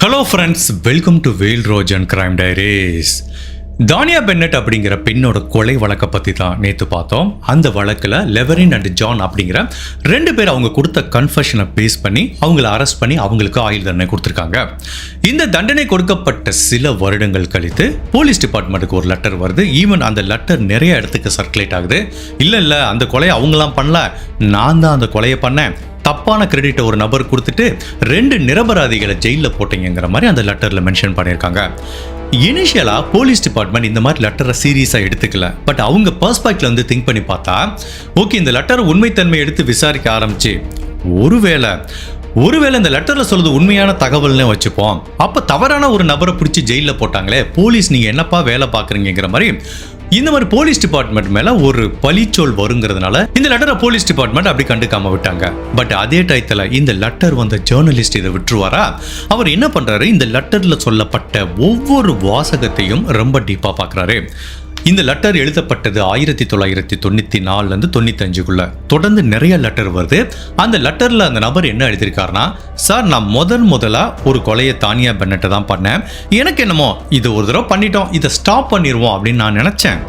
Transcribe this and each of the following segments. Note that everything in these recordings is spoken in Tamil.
ஹலோ ஃப்ரெண்ட்ஸ், வெல்கம் டு வேல் ரோஜ் and crime diaries. Tania Bennett அப்படிங்கிற பெண்ணோட கொலை வழக்கை பற்றி தான் நேற்று பார்த்தோம். அந்த வழக்கில் லெவரின் அண்ட் ஜான் அப்படிங்கிற 2 பேர் அவங்க கொடுத்த கன்ஃபெஷனை பேஸ் பண்ணி அவங்கள அரெஸ்ட் பண்ணி அவங்களுக்கு ஆயுள் தண்டனை கொடுத்துருக்காங்க. இந்த தண்டனை கொடுக்கப்பட்ட சில வருடங்கள் கழித்து போலீஸ் டிபார்ட்மெண்ட்டுக்கு ஒரு லெட்டர் வருது. ஈவன் அந்த லெட்டர் நிறைய இடத்துக்கு சர்க்குலேட் ஆகுது. இல்லை அந்த கொலையை அவங்களாம் பண்ணல, நான் தான் அந்த கொலையை பண்ணேன், தப்பான கிரெடிட்டை ஒரு நபர் கொடுத்துட்டு 2 நிரபராதிகளை ஜெயிலில் போட்டீங்கிற மாதிரி அந்த லெட்டரில் மென்ஷன் பண்ணியிருக்காங்க. இனிஷியலாக போலீஸ் டிபார்ட்மெண்ட் இந்த மாதிரி லெட்டரை சீரியஸாக எடுத்துக்கல. பட் அவங்க பர்ஸ்பெக்டிவ்ல வந்து திங்க் பண்ணி பார்த்தா, ஓகே, இந்த லெட்டர் உண்மைத்தன்மை எடுத்து விசாரிக்க ஆரம்பிச்சு ஒருவேளை இந்த லெட்டரில் சொல்றது உண்மையான தகவல்னு வச்சுப்போம், அப்போ தவறான ஒரு நபரை பிடிச்சி ஜெயிலில் போட்டாங்களே, போலீஸ் நீங்கள் என்னப்பா வேலை பார்க்குறீங்கிற மாதிரி இந்த மாதிரி போலீஸ் டிபார்ட்மெண்ட் மேல ஒரு பழிச்சொல் வருங்கிறதுனால இந்த லெட்டரை போலீஸ் டிபார்ட்மெண்ட் அப்படி கண்டுக்காம விட்டாங்க. பட் அதே டயத்துல இந்த லெட்டர் வந்த ஜேர்னலிஸ்ட் இதை விட்டுருவாரா? அவர் என்ன பண்றாரு, இந்த லெட்டர்ல சொல்லப்பட்ட ஒவ்வொரு வாசகத்தையும் ரொம்ப டீப்பா பாக்குறாரு. இந்த லெட்டர் எழுதப்பட்டது 1994 95 தொடர்ந்து நிறைய லெட்டர் வருது. அந்த லெட்டர்ல அந்த நபர் என்ன எழுதியிருக்காருன்னா, சார், நான் முதலா ஒரு கொலையை தானியா பென்னட்டை தான் பண்ணேன், எனக்கு என்னமோ இது ஒரு தடவை பண்ணிட்டோம், இதை ஸ்டாப் பண்ணிடுவோம் அப்படின்னு நான் நினைச்சேன்.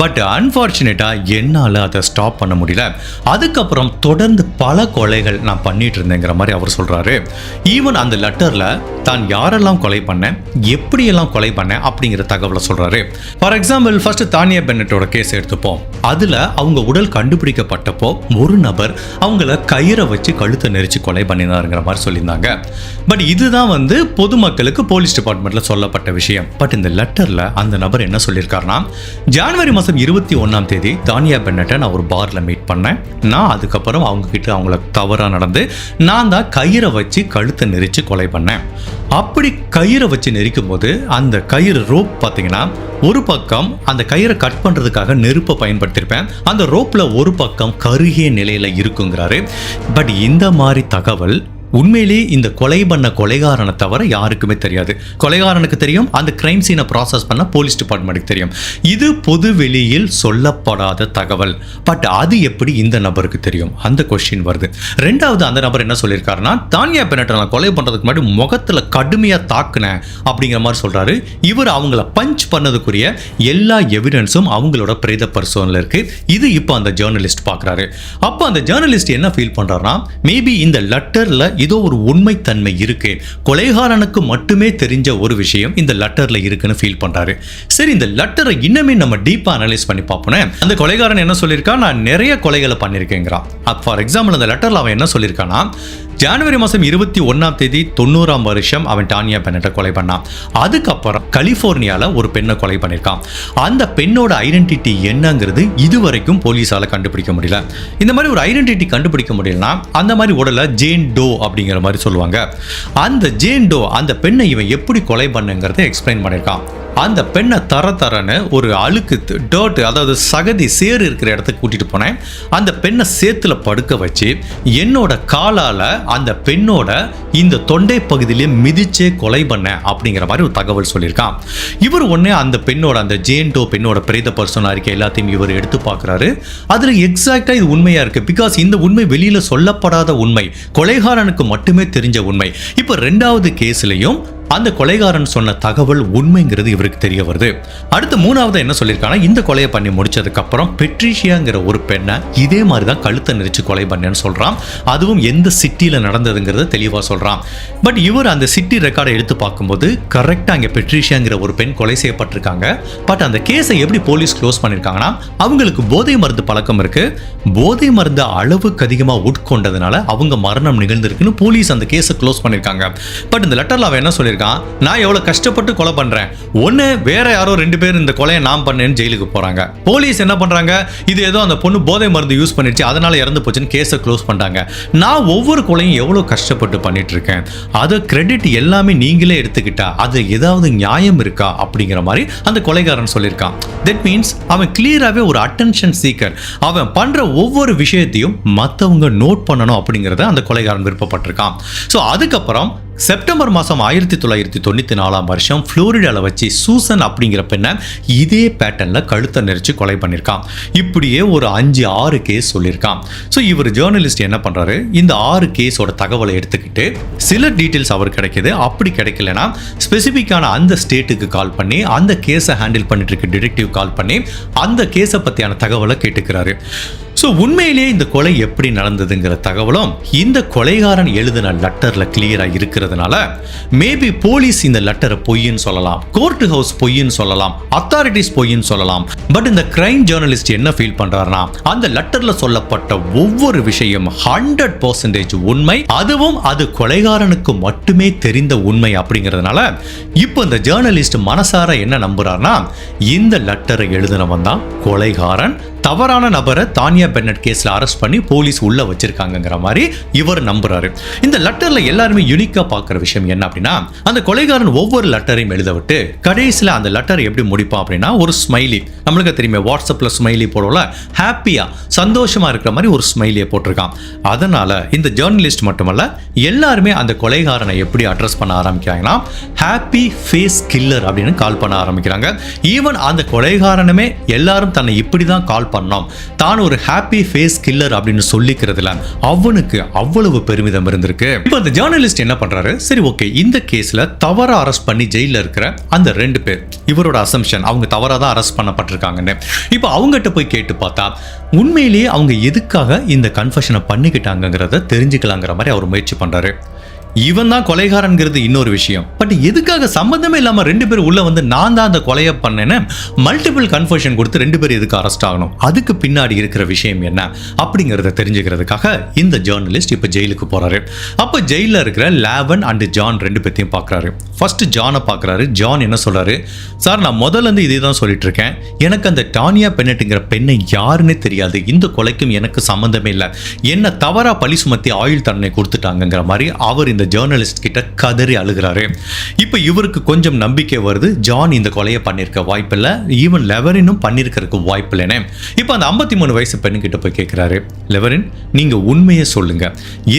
பட் அன்பார்ச்சுனேட்டா என்னால் அதை ஸ்டாப் பண்ண முடியல. அதுக்கப்புறம் தொடர்ந்து பல கொலைகள் நான் பண்ணிட்டு இருந்தேங்கிற மாதிரி அவர் சொல்றாரு. ஈவன் அந்த லெட்டர்ல தான் யாரெல்லாம் கொலை பண்ணேன், எப்படியெல்லாம் கொலை பண்ணேன் அப்படிங்கிற தகவலை சொல்றாரு. ஃபார் எக்ஸாம்பிள், ஃபர்ஸ்ட் தானியா பென்னட்டோட கேஸ் எடுத்துப்போம். அதுல அவங்க உடல் கண்டுபிடிக்கப்பட்டப்போ ஒரு நபர் அவங்கள கயிறை வச்சு கழுத்தை நெரிச்சு கொலை பண்ணினாருங்கிற மாதிரி சொல்லியிருந்தாங்க. பட் இதுதான் வந்து பொதுமக்களுக்கு போலீஸ் டிபார்ட்மெண்ட்ல சொல்லப்பட்ட விஷயம். பட் இந்த லெட்டர்ல அந்த நபர் என்ன சொல்லியிருக்காருன்னா, ஜனவரி மாதம் 21 தானியா பென்னட்டை நான் ஒரு பார்ல மீட் பண்ணேன். நான் அதுக்கப்புறம் அவங்க கிட்ட அவங்கள தவறா நடந்து நான் தான் கயிறை வச்சு கழுத்தை நெரிச்சு கொலை பண்ணேன். அப்படி கயிறை வச்சு நெரிக்கும் போது அந்த கயிறு ரோப் பார்த்தீங்கன்னா, ஒரு பக்கம் அந்த கயிறை கட் பண்றதுக்காக நெருப்பை பயன்படுத்தியிருப்பேன், அந்த ரோப்ல ஒரு பக்கம் கருகிய நிலையில இருக்குங்கிறாரு. பட் இந்த மாதிரி தகவல் உண்மையிலேயே இந்த கொலை பண்ண கொலைகாரனை தவிர யாருக்குமே தெரியாது. கொலைகாரனுக்கு தெரியும், அந்த கிரைம் சீனை ப்ராசஸ் பண்ண போலீஸ் டிபார்ட்மெண்ட்டுக்கு தெரியும். இது பொது வெளியில் சொல்லப்படாத தகவல். பட் அது எப்படி இந்த நபருக்கு தெரியும்? அந்த கொஸ்டின் வருது. ரெண்டாவது, அந்த நபர் என்ன சொல்லியிருக்காருன்னா, தானியா பென்னட்டை நான் கொலை பண்றதுக்கு முன்னாடி முகத்துல கடுமையா தாக்குனேன் அப்படிங்கிற மாதிரி சொல்றாரு. இவர் அவங்கள பஞ்ச் பண்ணதுக்குரிய எல்லா எவிடன்ஸும் அவங்களோட பிரேத பரிசோதனையில் இருக்கு. இது இப்போ அந்த ஜேர்னலிஸ்ட் பார்க்குறாரு. அப்போ அந்த ஜேர்னலிஸ்ட் என்ன ஃபீல் பண்றாருன்னா, மேபி இந்த லெட்டர்ல இதோ ஒரு உண்மைத்தன்மை இருக்கு, கொலைகாரனுக்கு மட்டுமே தெரிஞ்ச ஒரு விஷயம் இந்த லெட்டர்ல இருக்குன்னு ஃபீல் பண்றாரு. சரி, இந்த லெட்டரை இன்னுமே நம்ம டீப்பா அனலைஸ் பண்ணி பார்ப்போம். அந்த கொலைகாரன் என்ன சொல்லியிருக்கா, நான் நிறைய கொலைகளை பண்ணியிருக்கேங்கிறான். ஃபார் எக்ஸாம்பிள், அந்த லெட்டர்ல அவன் என்ன சொல்லியிருக்கானா, ஜனவரி மாதம் 21 90 அவன் டானியா பென்னட்டை கொலை பண்ணான். அதுக்கப்புறம் கலிபோர்னியால ஒரு பெண்ணை கொலை பண்ணியிருக்கான். அந்த பெண்ணோட ஐடென்டிட்டி என்னங்கிறது இதுவரைக்கும் போலீஸால கண்டுபிடிக்க முடியல. இந்த மாதிரி ஒரு ஐடென்டிட்டி கண்டுபிடிக்க முடியலன்னா அந்த மாதிரி உடலை ஜேன் டோ அப்படிங்கிற மாதிரி சொல்லுவாங்க. அந்த ஜேன் டோ அந்த பெண்ணை இவன் எப்படி கொலை பண்ணுங்கிறத எக்ஸ்பிளைன் பண்ணியிருக்கான். அந்த பெண்ணை தரன்னு ஒரு அழுக்கு டர்ட், அதாவது சகதி சேறு இருக்கிற இடத்துக்கு கூட்டிட்டு போனேன். அந்த பெண்ணை சேத்துல படுக்க வச்சு என்னோட காலால அந்த பெண்ணோட இந்த தொண்டை பகுதியிலே மிதிச்சே கொலை பண்ண அப்படிங்கிற மாதிரி ஒரு தகவல் சொல்லியிருக்கான். இவர் உடனே அந்த பெண்ணோட, அந்த ஜேன் டோ பெண்ணோட பிரேத பர்சனா இருக்க எல்லாத்தையும் இவர் எடுத்து பார்க்குறாரு. அதுல எக்ஸாக்டா இது உண்மையா இருக்கு. பிகாஸ் இந்த உண்மை வெளியில சொல்லப்படாத உண்மை, கொலைகாரனுக்கு மட்டுமே தெரிஞ்ச உண்மை. இப்போ 2வது கேஸ்லயும் அந்த கொலைகாரன் சொன்ன தகவல் உண்மைங்கிறது இவருக்கு தெரிய வருது. அடுத்து 3வது என்ன சொல்லியிருக்கானா, இந்த கொலையை பண்ணி முடிச்சதுக்கு அப்புறம் பெட்ரிஷியாங்கிற ஒரு பெண்ணை இதே மாதிரி தான் கழுத்தை நெரிச்சு கொலை பண்ணேன்னு சொல்றான். அதுவும் எந்த சிட்டியில நடந்ததுங்கிறத தெளிவா சொல்றான். பட் இவர் அந்த சிட்டி ரெக்கார்டை எடுத்து பார்க்கும்போது கரெக்டா அங்கே பெட்ரிஷியாங்கிற ஒரு பெண் கொலை செய்யப்பட்டிருக்காங்க. பட் அந்த கேஸை எப்படி போலீஸ் க்ளோஸ் பண்ணிருக்காங்கன்னா, அவங்களுக்கு போதை மருந்து பழக்கம் இருக்கு, போதை மருந்து அளவுக்கு அதிகமாக உட்கொண்டதுனால அவங்க மரணம் நிகழ்ந்திருக்குன்னு போலீஸ் அந்த கேஸை க்ளோஸ் பண்ணிருக்காங்க. பட் இந்த லெட்டர்ல அவன் என்ன சொல்லியிருக்கான், நான் எவ்வளவு கஷ்டப்பட்டு கொலை பண்றேன், ஒண்ணு வேற யாரோ 2 பேர் இந்த கொலையை நான் பண்ணேன்னு ஜெயிலுக்கு போறாங்க. போலீஸ் என்ன பண்றாங்க, இது ஏதோ அந்த பொண்ணு போதை மருந்து யூஸ் பண்ணிடுச்சு அதனால இறந்து போச்சுன்னு கேஸை க்ளோஸ் பண்றாங்க. நான் ஒவ்வொரு கொலையும் எவ்வளவு கஷ்டப்பட்டு பண்ணிட்டு இருக்கேன், அதை கிரெடிட் எல்லாமே நீங்களே எடுத்துக்கிட்டா அது ஏதாவது நியாயம் இருக்கா அப்படிங்கிற மாதிரி அந்த கொலைகாரன் சொல்லியிருக்கான். தட் மீன்ஸ் அவன் கிளியராகவே ஒரு அட்டென்ஷன் சீக்கர். அவன் பண்ற ஒவ்வொரு விஷயத்தையும் மற்றவங்க நோட் பண்ணணும் அப்படிங்கிறத அந்த கொலைகாரன் விருப்பப்பட்டிருக்கான். ஸோ அதுக்கப்புறம் செப்டம்பர் மாதம் 1994 புளோரிடாவில் வச்சு சூசன் அப்படிங்கிற பெண்ணை இதே பேட்டர்னில் கழுத்தை நெரிச்சு கொலை பண்ணியிருக்கான். இப்படியே ஒரு 5-6 கேஸ் சொல்லியிருக்கான். ஸோ இவர் ஜேர்னலிஸ்ட் என்ன பண்ணுறாரு, இந்த 6 கேஸோட தகவலை எடுத்துக்கிட்டு சில டீட்டெயில்ஸ் அவர் கிடைக்கிது. அப்படி கிடைக்கலனா ஸ்பெசிஃபிக்கான அந்த ஸ்டேட்டுக்கு கால் பண்ணி அந்த கேஸை ஹேண்டில் பண்ணிட்டு இருக்க டிடெக்டிவ் கால் பண்ணி அந்த கேஸை பற்றியான தகவலை கேட்டுக்கிறாரு. ஸோ உண்மையிலேயே இந்த கொலை எப்படி நடந்ததுங்கிற தகவலும் இந்த கொலைகாரன் எழுதின லெட்டர்ல கிளியரா இருக்கிறதுனால மேபி போலீஸ் இந்த லெட்டரை பொய்ன்னு சொல்லலாம், கோர்ட் ஹவுஸ் பொய்ன்னு சொல்லலாம், அத்தாரிட்டிஸ் பொய்ன்னு சொல்லலாம். பட் இந்த கிரைம் ஜேர்னலிஸ்ட் என்ன ஃபீல் பண்றாருன்னா, அந்த லெட்டர்ல சொல்லப்பட்ட ஒவ்வொரு விஷயம் 100% உண்மை, அதுவும் அது கொலைகாரனுக்கு மட்டுமே தெரிந்த உண்மை அப்படிங்கிறதுனால இப்போ இந்த ஜேர்னலிஸ்ட் மனசார என்ன நம்புறாருன்னா, இந்த லெட்டரை எழுதினவன் தான் கொலைகாரன், தவறான நபரை தானியா பென்னட் கேஸ்ல அரெஸ்ட் பண்ணி போலீஸ் உள்ள வச்சிருக்காங்கங்கிற மாதிரி இவர் நம்புறாரு. இந்த லெட்டர்ல எல்லாருமே யூனிக்கா பார்க்குற விஷயம் என்ன அப்படின்னா, அந்த கொலைகாரன் ஒவ்வொரு லெட்டரையும் எழுத விட்டு கடைசியில் அந்த லெட்டர் எப்படி முடிப்பான் அப்படின்னா, ஒரு ஸ்மைலி, நம்மளுக்கு தெரியுமே வாட்ஸ்அப்ல ஸ்மைலி போடல, ஹாப்பியா சந்தோஷமா இருக்கிற மாதிரி ஒரு ஸ்மைலியை போட்டிருக்கான். அதனால இந்த ஜேர்னலிஸ்ட் மட்டுமல்ல எல்லாருமே அந்த கொலைகாரனை எப்படி அட்ரஸ் பண்ண ஆரம்பிக்கிறாங்கன்னா, ஹாப்பி ஃபேஸ் கில்லர் அப்படின்னு கால் பண்ண ஆரம்பிக்கிறாங்க. ஈவன் அந்த கொலைகாரனுமே எல்லாரும் தன்னை இப்படிதான் கால் பண்ணோம், தான் ஒரு ஹாப்பி ஃபேஸ் கில்லர் அப்படின்னு சொல்லிக்கிறதுல அவனுக்கு அவ்வளவு பெருமிதம் இருந்திருக்கு. இப்போ அந்த ஜேர்னலிஸ்ட் என்ன பண்றாரு, சரி ஓகே, இந்த கேஸ்ல தவறா அரெஸ்ட் பண்ணி ஜெயில இருக்கிற அந்த 2 பேர், இவரோட அசம்ஷன் அவங்க தவறா தான் அரெஸ்ட் பண்ணப்பட்டிருக்காங்கன்னு. இப்போ அவங்ககிட்ட போய் கேட்டு பார்த்தா உண்மையிலேயே அவங்க எதுக்காக இந்த கன்ஃபெஷனை பண்ணிக்கிட்டாங்கிறத தெரிஞ்சுக்கலாங்கிற மாதிரி அவர் முயற்சி பண்றாரு. இவன் தான் கொலைகாரன்கிறது இன்னொரு விஷயம். பட் எதுக்காக சம்பந்தமே இல்லாம 2 பேர் உள்ள வந்து நான் தான் அந்த கொலையை பண்ணேன்னு மல்டிபிள் கன்ஃபெஷன் கொடுத்து 2 பேர் எதுக்கு அரெஸ்ட் ஆகணும், அதுக்கு பின்னாடி இருக்கிற விஷயம் என்ன அப்படிங்கறத தெரிஞ்சுக்கிறதுக்காக இந்த ஜேர்னலிஸ்ட் இப்ப ஜெயிலுக்கு போறாரு. அப்ப ஜெயில இருக்கிற லேவன் அண்ட் ஜான் 2 பேத்தையும் பாக்குறாரு. ஃபர்ஸ்ட் ஜானை பாக்குறாரு. ஜான் என்ன சொல்றாரு, சார் நான் முதல்ல இருந்து இதே தான் சொல்லிட்டு இருக்கேன், எனக்கு அந்த டானியா பென்னட்ங்கிற பெண்ணை யாருன்னே தெரியாது, இந்த கொலைக்கும் எனக்கு சம்பந்தமே இல்லை, என்ன தவறா பழி சுமத்தி ஆயுள் தண்டனை கொடுத்துட்டாங்கிற மாதிரி அவர் இந்த ஜேர்னலிஸ்ட் கிட்ட கதறி அழுகிறாரு. இப்போ இவருக்கு கொஞ்சம் நம்பிக்கை வருது, ஜான் இந்த கொலையை பண்ணியிருக்க வாய்ப்பில்லை, ஈவன் லெவரினும் பண்ணியிருக்கிறதுக்கு வாய்ப்பில்லைன்னு. இப்போ அந்த 53 வயசு பெண்ணு கிட்ட போய் கேட்கிறாரு, லெவரின் நீங்க உண்மையை சொல்லுங்க,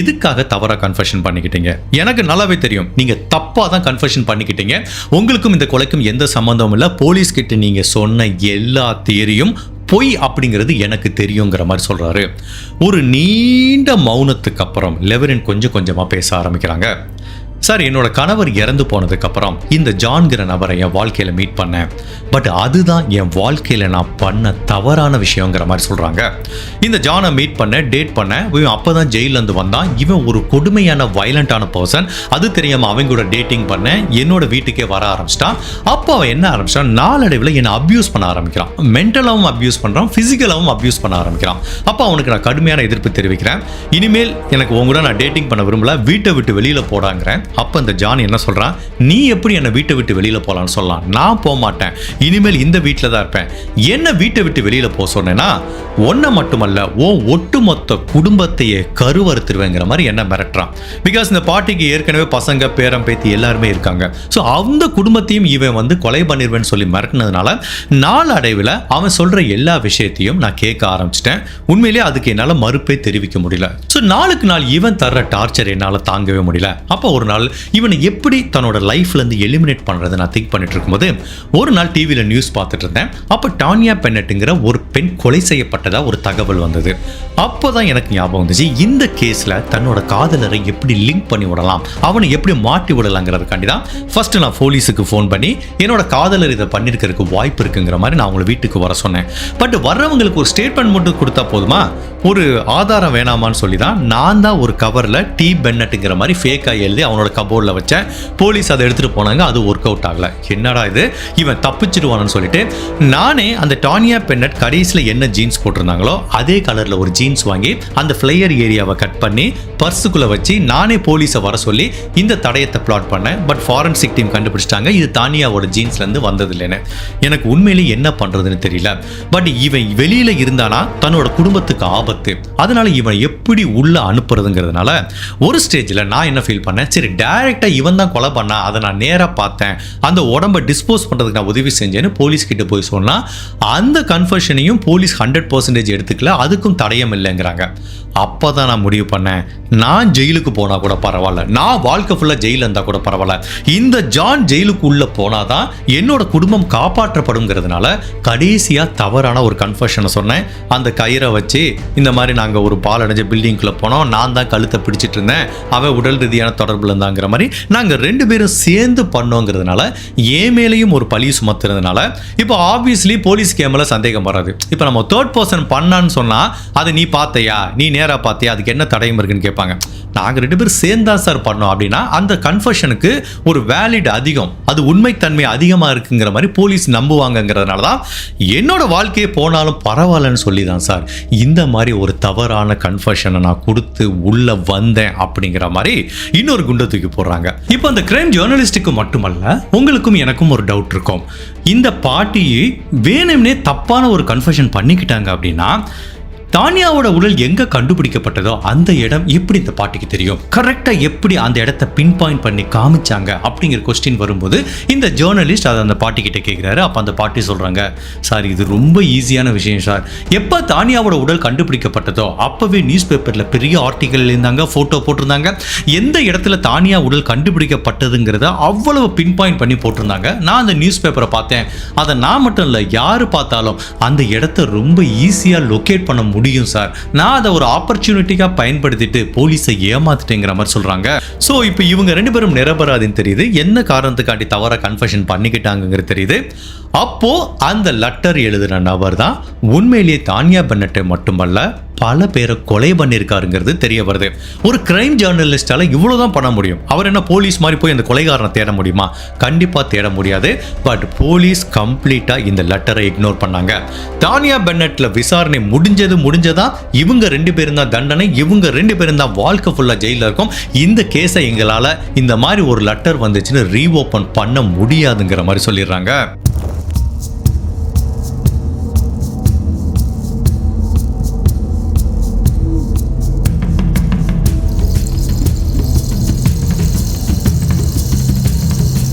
எதுக்காக தவறா கன்ஃபெஷன் பண்ணிக்கிட்டீங்க? எனக்கு நல்லாவே தெரியும் நீங்க தப்பா தான் கன்ஃபெஷன் பண்ணிக்கிட்டீங்க, உங்களுக்கும் இந்த கொலைக்கும் எந்த சம்பந்தமும் இல்லை, போலீஸ் கிட்ட நீங்க சொன்ன எல்லா தியரியும் பொய் அப்படிங்கிறது எனக்கு தெரியுங்கிற மாதிரி சொல்றாரு. ஒரு நீண்ட மௌனத்துக்கு அப்புறம் லெவரின் கொஞ்சம் கொஞ்சமா பேச ஆரம்பிக்கிறாங்க. சார் என்னோட கணவர் இறந்து போனதுக்கு அப்புறம் இந்த ஜான்கிற நபரை என் வாழ்க்கையில மீட் பண்ணேன், பட் அதுதான் என் வாழ்க்கையில நான் பண்ண தவறான விஷயங்கிற மாதிரி சொல்றாங்க. இந்த ஜானை மீட் பண்ண டேட் பண்ண இவன் அப்பதான் ஜெயில இருந்து வந்தான், இவன் ஒரு கொடுமையான வயலண்டான பர்சன், அது தெரியாம அவங்க கூட டேட்டிங் பண்ண என்னோட வீட்டுக்கே வர ஆரம்பிச்சிட்டான். அப்போ அவன் என்ன ஆரம்பிச்சான், நாளடைவில் என்னை அப்யூஸ் பண்ண ஆரம்பிக்கிறான், மென்டலாவும் அப்யூஸ் பண்றான், பிசிக்கலாவும் அப்யூஸ் பண்ண ஆரம்பிக்கிறான். அப்போ அவனுக்கு நான் கடுமையான எதிர்ப்பு தெரிவிக்கிறேன், இனிமேல் எனக்கு உங்க கூட நான் டேட்டிங் பண்ண விரும்பல, வீட்டை விட்டு வெளியில போடாங்கிறேன். அப்ப இந்த ஜான் என்ன சொல்றான், நீ எப்படி என்னை வீட்டை விட்டு வெளியில போலான்னு சொல்லலாம், நான் போக மாட்டேன், இனிமேல் இந்த வீட்டில் தான் இருப்பேன், என்ன வீட்டை விட்டு வெளியில போக சொன்னேன்னா ஒன்றை மட்டுமல்ல ஓ ஒட்டுமொத்த குடும்பத்தையே கருவறுத்துருவேங்கிற மாதிரி என்ன மிரட்டுறான். பிகாஸ் இந்த பார்ட்டிக்கு ஏற்கனவே பசங்க பேரம் பேத்தி எல்லாருமே இருக்காங்க. ஸோ அந்த குடும்பத்தையும் இவன் வந்து கொலை பண்ணிடுவேன்னு சொல்லி மிரட்டினதுனால நாளடைவில் அவன் சொல்ற எல்லா விஷயத்தையும் நான் கேட்க ஆரம்பிச்சிட்டேன். உண்மையிலேயே அதுக்கு என்னால் மறுப்பே தெரிவிக்க முடியல. ஸோ நாளுக்கு நாள் இவன் தர்ற டார்ச்சர் என்னால் தாங்கவே முடியல. அப்போ ஒரு நாள் இவனை எப்படி தன்னோட லைஃப்ல இருந்து எலிமினேட் பண்றது நான் திங்க் பண்ணிட்டு இருக்கும்போது ஒரு நாள் டிவியில நியூஸ் பார்த்துட்டு இருந்தேன். அப்போ டானியா பென்னட்ங்கிற ஒரு பெண் கொலை செய்யப்பட்டதா ஒரு தகவல் வந்தது. அப்போதான் எனக்கு ஞாபகம் வந்துச்சு, இந்த கேஸ்ல தன்னோட காதலரை எப்படி லிங்க் பண்ணி விடலாம், அவனை எப்படி மாட்டி விடலாங்கிறதுக்காண்டி தான் ஃபர்ஸ்ட் நான் போலீஸுக்கு ஃபோன் பண்ணி என்னோட காதலர் இதை பண்ணிருக்கிறதுக்கு வாய்ப்பு இருக்குங்கிற மாதிரி நான் அவங்களை வீட்டுக்கு வர சொன்னேன். பட் வர்றவங்களுக்கு ஒரு ஸ்டேட்மெண்ட் மட்டும் கொடுத்தா போதுமா, ஒரு ஆதாரம் வேணாமான்னு சொல்லி தான் நான் தான் ஒரு கவர்ல டி பென்னட்ங்கிற மாதிரி ஃபேக்கா எழுதி அவனோட கபோர்டில் வச்சேன். போலீஸ் அதை எடுத்துட்டு போனாங்க, அது ஒர்க் அவுட் ஆகல. என்னடா இது, இவன் தப்பிச்சிடுவானு சொல்லிட்டு நானே அந்த டானியா பென்னட் கடைசியில் என்ன ஜீன்ஸ் போட்டிருந்தாங்களோ அதே கலர்ல ஒரு ஜீன்ஸ் வாங்கி அந்த ஃபிளையர் ஏரியாவை கட் பண்ணி பர்சுக்குள்ள வச்சு நானே போலீஸை வர சொல்லி இந்த தடயத்தை பிளாட் பண்ணேன். பட் ஃபாரன்சிக் டீம் கண்டுபிடிச்சிட்டாங்க இது தானியாவோட ஜீன்ஸ்ல இருந்து வந்தது இல்லைன்னு. எனக்கு உண்மையிலேயே என்ன பண்றதுன்னு தெரியல. பட் இவன் வெளியில இருந்தானா தன்னோட குடும்பத்துக்கு ஆபத்து, அதனால இவன் எப்படி உள்ள அனுப்புறதுங்கிறதுனால ஒரு ஸ்டேஜில் நான் என்ன ஃபீல் பண்ணேன், சரி டைரக்டா இவன் தான் கொலை பண்ணா, அதை நான் நேராக பார்த்தேன், அந்த உடம்பை டிஸ்போஸ் பண்றதுக்கு நான் உதவி செஞ்சேன்னு போலீஸ் கிட்ட போய் சொன்னா அந்த கன்ஃபெஷனையும் போலீஸ் 100% எடுத்துக்கல, அதுக்கும் தடயம் இல்லைங்கிறாங்க. அப்போதான் நான் முடிவு பண்ணேன், நான் ஜெயிலுக்கு போனா கூட பரவாயில்ல, நான் வாழ்க்கை ஃபுல்லா ஜெயில இருந்தா கூட பரவாயில்ல, இந்த ஜான் ஜெயிலுக்கு உள்ள போனாதான் என்னோட குடும்பம் காப்பாற்றப்படுங்கிறதுனால கடைசியா தவறான ஒரு கன்ஃபெஷனை சொன்னேன். அந்த கயிறை வச்சு இந்த மாதிரி நாங்க ஒரு பால் அடைஞ்ச பில்டிங்குள்ள போனோம், நான் தான் கழுத்தை பிடிச்சிட்டு இருந்தேன், அவன் உடல் ரீதியான தொடர்புல இருந்தாங்கிற மாதிரி நாங்க 2 பேரும் சேர்ந்து பண்ணோங்கிறதுனால ஏன் மேலேயும் ஒரு பழி சுமத்துறதுனால இப்போ ஆப்வியஸ்லி போலீஸ் கேமரா சந்தேகம் வராது. இப்போ நம்ம தேர்ட் பர்சன் பண்ணான்னு சொன்னா அதை நீ பார்த்தையா, நீ நேரா பார்த்தியா, அதுக்கு என்ன தடயம் இருக்குன்னு கேட்பாங்க. நாங்க 2 பேரும் சேர்ந்தா சார் பண்ணோம் அப்படின்னா அந்த கன்ஃபெஷனுக்கு ஒரு வேலிட் அதிகம், அது உண்மைத்தன்மை அதிகமா இருக்குங்கிற மாதிரி போலீஸ் நம்புவாங்கங்கிறதுனால தான் என்னோட வாழ்க்கையே போனாலும் பரவாயில்லன்னு சொல்லி தான் சார் இந்த மாதிரி ஒரு தவறான கன்ஃபெஷனை நான் கொடுத்து உள்ள வந்தேன் அப்படிங்கிற மாதிரி இன்னொரு குண்டை தூக்கி போடுறாங்க. இப்போ அந்த கிரைம் ஜேர்னலிஸ்டுக்கு மட்டுமல்ல, உங்களுக்கும் எனக்கும் ஒரு டவுட் இருக்கும். இந்த பாட்டியை வேணும்னே தப்பான ஒரு கன்ஃபெஷன் பண்ணிக்கிட்டாங்க அப்படின்னா தானியாவோட உடல் எங்க கண்டுபிடிக்கப்பட்டதோ அந்த இடம் எப்படி இந்த பாட்டிக்கு தெரியும், கரெக்டா எப்படி அந்த இடத்த பின் பாயிண்ட் பண்ணி காமிச்சாங்க அப்படிங்கிற கொஸ்டின் வரும்போது இந்த ஜேர்னலிஸ்ட் அதை அந்த பாட்டி கிட்ட கேட்கிறாரு. அப்ப அந்த பாட்டி சொல்றாங்க, சார் இது ரொம்ப ஈஸியான விஷயம் சார், எப்ப தானியாவோட உடல் கண்டுபிடிக்கப்பட்டதோ அப்பவே நியூஸ் பேப்பர்ல பெரிய ஆர்டிகல் இருந்தாங்க, போட்டோ போட்டிருந்தாங்க, எந்த இடத்துல தானியா உடல் கண்டுபிடிக்கப்பட்டதுங்கிறத அவ்வளவு பின் பாயிண்ட் பண்ணி போட்டிருந்தாங்க. நான் அந்த நியூஸ் பேப்பரை பார்த்தேன், அதை நான் மட்டும் இல்லை யாரு பார்த்தாலும் அந்த இடத்த ரொம்ப ஈஸியா லொகேட் பண்ண முடியும் சார், நான் அதை ஒரு ஆப்பர்ச்சுனிட்டிக்கா பயன்படுத்திட்டு போலீஸை ஏமாத்திட்டேங்கிற மாதிரி சொல்றாங்க. சோ இப்போ இவங்க 2 பேரும் நிரபராதின்னு தெரியுது, என்ன காரணத்துக்காண்டி தவறா கன்ஃபெஷன் பண்ணிக்கிட்டாங்கிறது தெரியுது. அப்போ அந்த லெட்டர் எழுதின நபர் தான் உண்மையிலேயே தானியா பென்னட்டை மட்டுமல்ல பல பேரை கொலை பண்ணியிருக்காருங்கிறது தெரிய வருது. ஒரு கிரைம் ஜேர்னலிஸ்டால இவ்வளவுதான் பண்ண முடியும். அவர் என்ன போலீஸ் மாதிரி போய் அந்த கொலைகாரனை தேட முடியுமா? கண்டிப்பா தேட முடியாது. பட் போலீஸ் கம்ப்ளீட்டா இந்த லெட்டரை இக்னோர் பண்ணாங்க. தானியா பென்னட்ல விசாரணை முடிஞ்சதா இவங்க 2 பேரும் தான் தண்டனை, இவங்க 2 பேரும் தான் வாழ்க்கை ஃபுல்லா ஜெயில இருக்கும். இந்த கேஸை எங்களால இந்த மாதிரி ஒரு லெட்டர் வந்துச்சுன்னு ரீஓபன் பண்ண முடியாதுங்கிற மாதிரி சொல்லிடுறாங்க.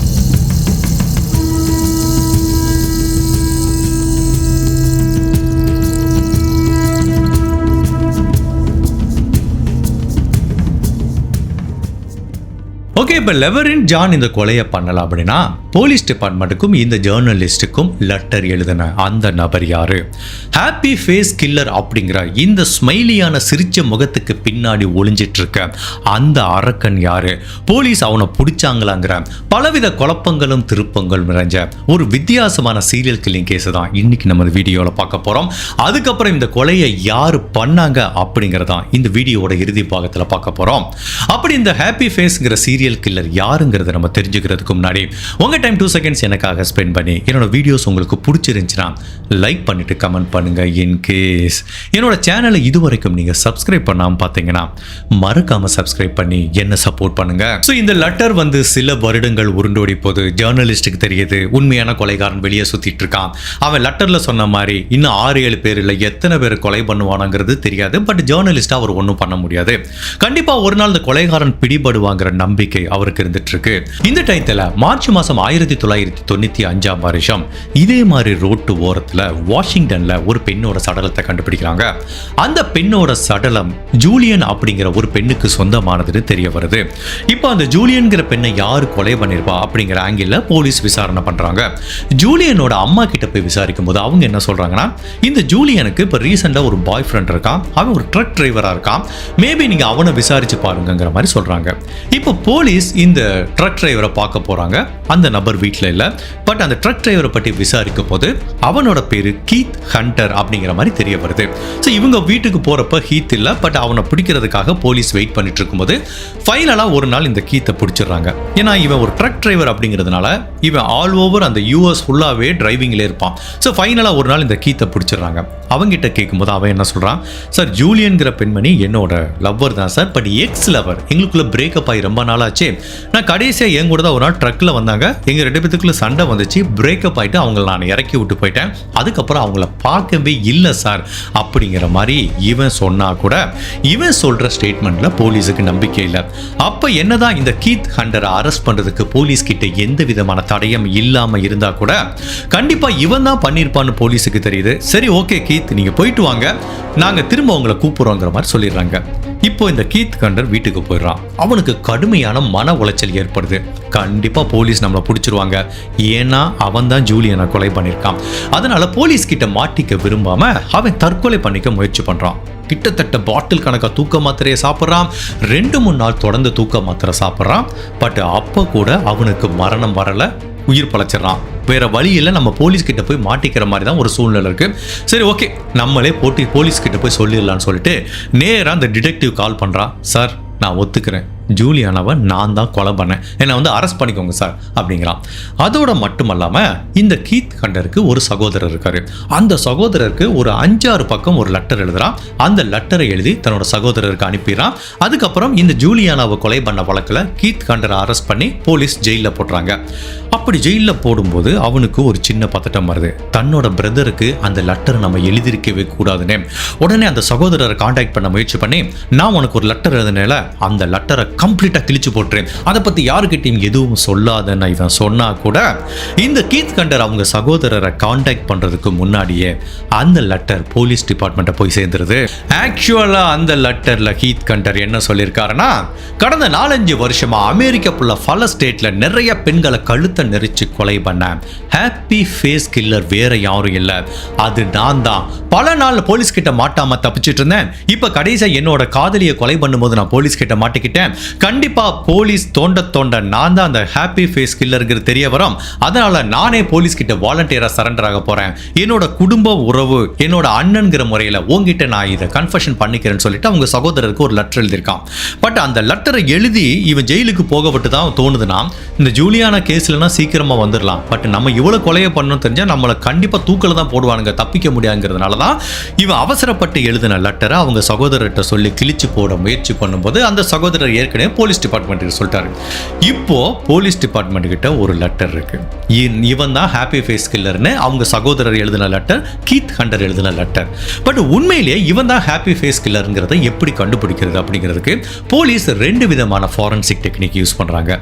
ஓகே, இப்போ லெவரின் ஜான் இந்த கொலையை பண்ணலாம் அப்படின்னா போலீஸ் டிபார்ட்மெண்ட்டுக்கும் இந்த ஜேர்னலிஸ்டுக்கும் லெட்டர் எழுதின அந்த நபர் யாரு? ஹாப்பி ஃபேஸ் கில்லர் அப்படிங்கிற இந்த ஸ்மைலியான சிரிச்ச முகத்துக்கு பின்னாடி ஒளிஞ்சிட்டு இருக்க அந்த அரக்கன் யாரு? போலீஸ் அவனை பிடிச்சாங்களாங்கிற பலவித குழப்பங்களும் திருப்பங்களும் நிறைஞ்ச ஒரு வித்தியாசமான சீரியல் கில்லிங் கேஸ் தான் இன்னைக்கு நம்ம வீடியோவில் பார்க்க போறோம். அதுக்கப்புறம் இந்த கொலையை யாரு பண்ணாங்க அப்படிங்கிறதான் இந்த வீடியோவோட இறுதி பாகத்தில் பார்க்க போறோம். அப்படி இந்த ஹாப்பி ஃபேஸ்ங்கிற சீரியல் கில்லர் யாருங்கிறத நம்ம தெரிஞ்சுக்கிறதுக்கு முன்னாடி உங்க டைம் 2 செகண்ட்ஸ் எனக்காக ஸ்பெண்ட் பண்ணி என்னோட வீடியோஸ் உங்களுக்கு பிடிச்சிருந்துச்சுன்னா லைக் பண்ணிட்டு கமெண்ட் பண்ணுங்க. இன் கேஸ் என்னோட சேனலை இதுவரைக்கும் நீங்க சப்ஸ்கிரைப் பண்ணாம பார்த்தீங்கன்னா மறக்காம சப்ஸ்கிரைப் பண்ணி என்ன சப்போர்ட் பண்ணுங்க. ஸோ இந்த லெட்டர் வந்து சில வருடங்கள் உருண்டோடி போது ஜேர்னலிஸ்டுக்கு தெரியுது உண்மையான கொலைகாரன் வெளியே சுத்திட்டு இருக்கான். அவன் லெட்டர்ல சொன்ன மாதிரி இன்னும் 6-7 பேர் இல்லை எத்தனை பேர் கொலை பண்ணுவானுங்கிறது தெரியாது. பட் ஜேர்னலிஸ்டா அவர் ஒன்றும் பண்ண முடியாது. கண்டிப்பா ஒரு நாள் இந்த கொலைகாரன் பிடிபடுவாங்கிற நம்பிக்கை அவருக்கு இருந்துட்டு இருக்கு. இந்த டைத்துல மார்ச் மாசம் 1995ஆம் வருஷம் இதே மாதிரி ரோட்டு ஓரத்துல வாஷிங்டன்ல ஒரு பெண்ணோட சடலத்தை கண்டுபிடிக்கிறாங்க. அந்த பெண்ணோட சடலம் ஜூலியன் அப்படிங்கிற ஒரு பெண்ணுக்கு சொந்தமானதுன்னு தெரிய வருது. இப்போ அந்த ஜூலியன்கிற பெண்ணை யாரு கொலை பண்ணிருப்பா அப்படிங்கிற ஆங்கிள் போலீஸ் விசாரணை பண்றாங்க. ஜூலியனோட அம்மா கிட்ட போய் விசாரிக்கும் போது அவங்க என்ன சொல்றாங்கன்னா, இந்த ஜூலியனுக்கு இப்ப ரீசெண்டா ஒரு பாய் ஃப்ரெண்ட் இருக்கான், அவன் ஒரு ட்ரக் டிரைவரா இருக்கான், மேபி நீங்க அவனை விசாரிச்சு பாருங்கிற மாதிரி சொல்றாங்க. இப்போ போலீஸ் இந்த ட்ரக் டிரைவரை பார்க்க போறாங்க. அந்த நபர் வீட்டில் இல்லை. பட் அந்த ட்ரக் டிரைவரை பற்றி விசாரிக்கும் போது அவனோட பேரு கீத் ஹண்டர் அப்படிங்கிற மாதிரி தெரிய வருது. ஸோ இவங்க வீட்டுக்கு போறப்ப ஹீத் இல்லை, பட் அவனை பிடிக்கிறதுக்காக போலீஸ் வெயிட் பண்ணிட்டு இருக்கும்போது ஃபைனலா ஒரு நாள் இந்த கீத்தை பிடிச்சிடுறாங்க. ஏன்னா இவன் ஒரு ட்ரக் டிரைவர் அப்படிங்கிறதுனால இவன் ஆல் ஓவர் அந்த யூஎஸ் ஃபுல்லாவே டிரைவிங்ல இருப்பான். ஸோ ஃபைனலா ஒரு நாள் இந்த கீத்தை பிடிச்சிடுறாங்க. அவங்கிட்ட கேட்கும்போது அவன் என்ன சொல்றான், சார் ஜூலியன்கிற பெண்மணி என்னோட லவ்வர் தான் சார், பட் எக்ஸ் லவர், எங்களுக்குள்ள பிரேக்கப் ஆகி ரொம்ப நாளாச்சு. நான் கடைசியாக என் கூட தான் ஒரு நாள் ட்ரக்ல வந்தாங்க, எங்க 2 பேத்துக்குள்ள சண்டை வந்துச்சு, பிரேக்கப் ஆயிட்டு அவங்கள நான் இறக்கி விட்டு போயிட்டேன், அதுக்கப்புறம் அவங்கள பார்க்கவே இல்லை சார் அப்படிங்கிற மாதிரி இவன் சொன்னா கூட இவன் சொல்ற ஸ்டேட்மெண்ட்ல போலீஸுக்கு நம்பிக்கை இல்லை. அப்ப என்னதான் இந்த கீத் ஹண்டரை அரெஸ்ட் பண்றதுக்கு போலீஸ் கிட்ட எந்த விதமான தடயம் இல்லாம இருந்தா கூட கண்டிப்பா இவன் தான் பண்ணிருப்பான்னு போலீஸுக்கு தெரியுது. சரி ஓகே கீத், நீங்க போயிட்டு வாங்க, நாங்க திரும்ப உங்களை கூப்பிடுறோங்கிற மாதிரி சொல்லிடுறாங்க. இப்போ இந்த கீத் கண்டர் வீட்டுக்கு போயிடுறான். அவனுக்கு கடுமையான மன உளைச்சல் ஏற்படுது. கண்டிப்பா போலீஸ் நம்மளை பிடிச்சிருவாங்க, ஏன்னா அவன் தான் ஜூலியனை கொலை பண்ணியிருக்கான். அதனால போலீஸ் கிட்ட மாட்டிக்க விரும்பாம அவன் தற்கொலை பண்ணிக்க முயற்சி பண்றான். கிட்டத்தட்ட பாட்டில் கணக்கா தூக்க மாத்திரையை சாப்பிட்றான். 2-3 நாள் தொடர்ந்து தூக்க மாத்திரை சாப்பிட்றான். பட் அப்போ கூட அவனுக்கு மரணம் வரல, உயிர் பழச்சிடறான். வேற வழியில் நம்ம போலீஸ் கிட்ட போய் மாட்டிக்கிற மாதிரி தான் ஒரு சூழ்நிலை இருக்கு. சரி, ஓகே, நம்மளே போலீஸ் கிட்ட போய் சொல்லிடலான்னு சொல்லிட்டு நேராக அந்த டிடெக்டிவ் கால் பண்றான். சார், நான் ஒத்துக்கிறேன், ஜூலியானாவை நான் தான் கொலை பண்ணேன், என்னை வந்து அரெஸ்ட் பண்ணிக்கோங்க சார் அப்படிங்கிறான். அதோட மட்டுமல்லாம இந்த கீத் கண்டருக்கு ஒரு சகோதரர் இருக்காரு. அந்த சகோதரருக்கு ஒரு 5-6 பக்கம் ஒரு லெட்டர் எழுதுறான். அந்த லெட்டரை எழுதி தன்னோட சகோதரருக்கு அனுப்பிடுறான். அதுக்கப்புறம் இந்த ஜூலியானாவை கொலை பண்ண வழக்கில் கீத் கண்டரை அரெஸ்ட் பண்ணி போலீஸ் ஜெயிலில் போடுறாங்க. அப்படி ஜெயிலில் போடும்போது அவனுக்கு ஒரு சின்ன பதட்டம் வருது. தன்னோட பிரதருக்கு அந்த லெட்டரை நம்ம எழுதிருக்கவே கூடாதுன்னு உடனே அந்த சகோதரரை கான்டாக்ட் பண்ண முயற்சி பண்ணி, நான் உனக்கு ஒரு லெட்டர் எழுதுனால அந்த லெட்டரை கம்ப்ளீட்டா கிழிச்சு போட்டுறேன், அதை பத்தி யாருக்கிட்டையும் எதுவும் சொல்லாதன்னு இவன் சொன்னா கூட இந்த கீத் கண்டர் அவங்க சகோதரரை கான்டாக்ட் பண்றதுக்கு முன்னாடியே அந்த லெட்டர் போலீஸ் டிபார்ட்மெண்ட்டை போய் சேர்ந்துருது. ஆக்சுவலா அந்த லெட்டர்ல கீத் கண்டர் என்ன சொல்லியிருக்காருன்னா, கடந்த 4-5 வருஷமா அமெரிக்கா புள்ள பல ஸ்டேட்ல நிறைய பெண்களை கழுத்தை நெரிச்சு கொலை பண்ண ஹாப்பி ஃபேஸ் கில்லர் வேற யாரும் இல்ல, அது நான் தான். பல நாள் போலீஸ் கிட்ட மாட்டாம தப்பிச்சிட்டு இருந்தேன். இப்ப கடைசியா என்னோட காதலியை கொலை பண்ணும்போது நான் போலீஸ் கிட்ட மாட்டிக்கிட்டேன். கண்டிப்பா போலீஸ் தோண்ட நான் தான் அந்த ஹாப்பி ஃபேஸ் கில்லருக்கு தெரிய வரும். அதனால நானே போலீஸ் கிட்ட வாலண்டியரா சரண்டர் ஆக போறேன். என்னோட குடும்ப உறவு, என்னோட அண்ணன்கிற முறையில உங்ககிட்ட நான் இதை கன்ஃபெஷன் பண்ணிக்கிறேன்னு சொல்லிட்டு அவங்க சகோதரருக்கு ஒரு லெட்டர் எழுதியிருக்கான். பட் அந்த லெட்டரை எழுதி இவன் ஜெயிலுக்கு போகப்பட்டு தான் தோணுதுன்னா, இந்த ஜூலியானா கேஸ்லனா சீக்கிரமா வந்துடலாம், பட் நம்ம இவ்வளவு கொலையை பண்ணணும் தெரிஞ்சா நம்மளை கண்டிப்பா தூக்கல தான் போடுவானுங்க, தப்பிக்க முடியாதுங்கிறதுனால தான் இவன் அவசரப்பட்டு எழுதின லெட்டரை அவங்க சகோதரர்கிட்ட சொல்லி கிழிச்சு போட முயற்சி பண்ணும்போது அந்த சகோதரர் ஏற்கனவே போலீஸ் டிபார்ட்மெண்ட்டுக்கு சொல்லிட்டாரு. இப்போ போலீஸ் டிபார்ட்மெண்ட் கிட்ட ஒரு லெட்டர் இருக்கு. இவன் தான் ஹாப்பி ஃபேஸ் கில்லர்னு அவங்க சகோதரர் எழுதின லெட்டர், கீத் கண்டர் எழுதின லெட்டர். பட் உண்மையிலேயே இவன் தான் ஹாப்பி ஃபேஸ் கில்லருங்கிறத எப்படி கண்டுபிடிக்கிறது அப்படிங்கிறதுக்கு போலீஸ் 2 விதமான ஃபாரன்சிக் டெக்னிக் யூஸ் பண்றாங்க.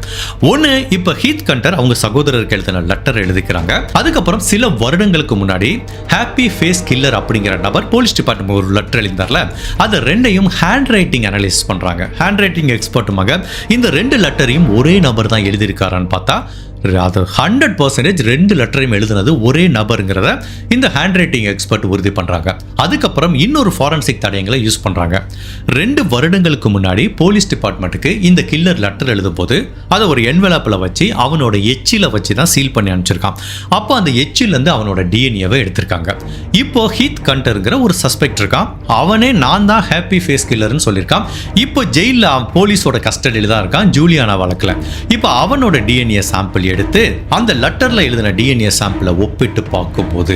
ஒன்னு, இப்ப கீத் கண்டர் அவங்க சகோதரருக்கு எழுதின லெட்டர் எழுதிக்கிறாங்க. அதுக்கப்புறம் சில வருடங்களுக்கு முன்னாடி ஹாப்பி ஃபேஸ் கில்லர் அப்படிங்கிற நபர் போலீஸ் டிபார்ட்மெண்ட் ஒரு லெட்டர் எழுதினார்ல, அது 2ஐயும் ஹேண்ட் ரைட்டிங் அனலைஸ் பண்றாங்க. ஹேண்ட் ரைட்டிங் எக்ஸ்பர்ட்டுமாக இந்த 2 லெட்டரையும் ஒரே நபர் தான் எழுதியிருக்காரான்னு பார்த்தா அது 100% 2 லெட்டரையும் எழுதுனது ஒரே நபருங்கிறத இந்த ஹேண்ட் ரைட்டிங் எக்ஸ்பர்ட் உறுதி பண்றாங்க. அதுக்கப்புறம் இன்னொரு ஃபாரன்சிக் தடயங்களை யூஸ் பண்றாங்க. 2 வருடங்களுக்கு முன்னாடி போலீஸ் டிபார்ட்மெண்ட்டுக்கு இந்த கில்லர் லெட்டர் எழுதும் போது அதை ஒரு என்வெலப்பில் வச்சு அவனோட எச்சில வச்சு தான் சீல் பண்ணி அனுப்பிச்சிருக்கான். அப்போ அந்த எச்சிலேருந்து அவனோட டிஎன்ஏவை எடுத்திருக்காங்க. இப்போ ஹீத் கண்டர்ங்கிற ஒரு சஸ்பெக்ட் இருக்கான். அவனே நான் தான் ஹாப்பி ஃபேஸ் கில்லர்னு சொல்லியிருக்கான். இப்போ ஜெயிலில் போலீஸோட கஸ்டடியில் தான் இருக்கான் ஜூலியானா வழக்கில். இப்போ அவனோட டிஎன்ஏ சாம்பிள் எடுத்து அந்த லெட்டர்ல எழுதின டிஎன்ஏ சாம்பிளை ஒப்பிட்டு பார்க்கும்போது